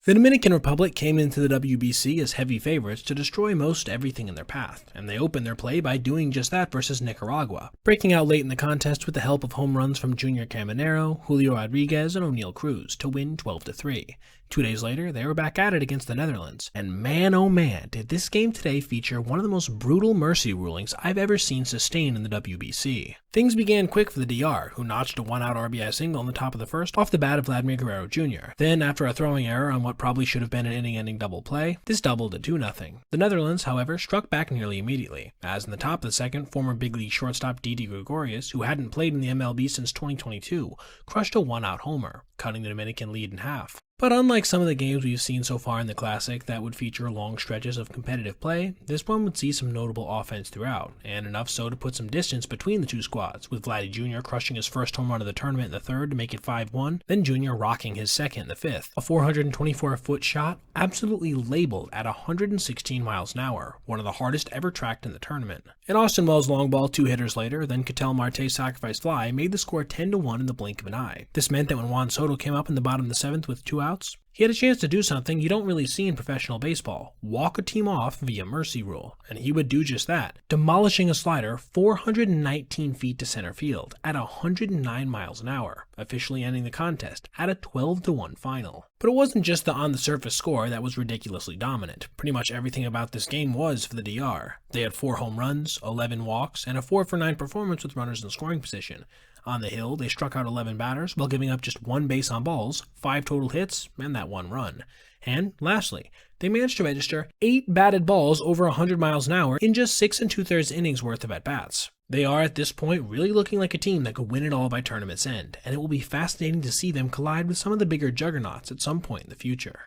The Dominican Republic came into the WBC as heavy favorites to destroy most everything in their path, and they opened their play by doing just that versus Nicaragua, breaking out late in the contest with the help of home runs from Junior Caminero, Julio Rodriguez, and O'Neal Cruz to win 12-3. 2 days later, they were back at it against the Netherlands, and man oh man did this game today feature one of the most brutal mercy rulings I've ever seen sustained in the WBC. Things began quick for the DR, who notched a 1-out RBI single in the top of the first off the bat of Vladimir Guerrero Jr. Then, after a throwing error on what probably should have been an inning-ending double play, this doubled to 2-0. The Netherlands, however, struck back nearly immediately, as in the top of the second, former big league shortstop Didi Gregorius, who hadn't played in the MLB since 2022, crushed a 1-out homer, cutting the Dominican lead in half. But unlike some of the games we've seen so far in the Classic that would feature long stretches of competitive play, this one would see some notable offense throughout, and enough so to put some distance between the two squads, with Vladdy Jr. crushing his first home run of the tournament in the third to make it 5-1, then Jr. rocking his second in the fifth. A 424-foot shot, absolutely labeled at 116 miles an hour, one of the hardest ever tracked in the tournament. And Austin Wells' long ball 2 hitters later, then Ketel Marte's sacrifice fly made the score 10-1 in the blink of an eye. This meant that when Juan Soto came up in the bottom of the seventh with 2 outs, he had a chance to do something you don't really see in professional baseball, walk a team off via mercy rule, and he would do just that, demolishing a slider 419 feet to center field at 109 miles an hour, officially ending the contest at a 12-1 final. But it wasn't just the on-the-surface score that was ridiculously dominant. Pretty much everything about this game was for the DR. They had 4 home runs, 11 walks, and a 4-for-9 performance with runners in scoring position. On the hill, they struck out 11 batters while giving up just 1 base on balls, 5 total hits, and that 1 run. And lastly, they managed to register 8 batted balls over 100 miles an hour in just 6 2/3 innings worth of at-bats. They are at this point really looking like a team that could win it all by tournament's end, and it will be fascinating to see them collide with some of the bigger juggernauts at some point in the future.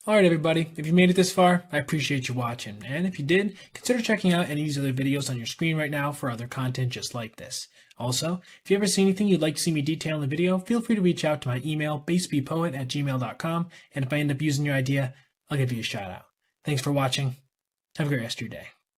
Alright everybody, if you made it this far, I appreciate you watching, and if you did, consider checking out any of these other videos on your screen right now for other content just like this. Also, if you ever see anything you'd like to see me detail in a video, feel free to reach out to my email, basebpoet@gmail.com, and if I end up using your idea, I'll give you a shout out. Thanks for watching. Have a great rest of your day.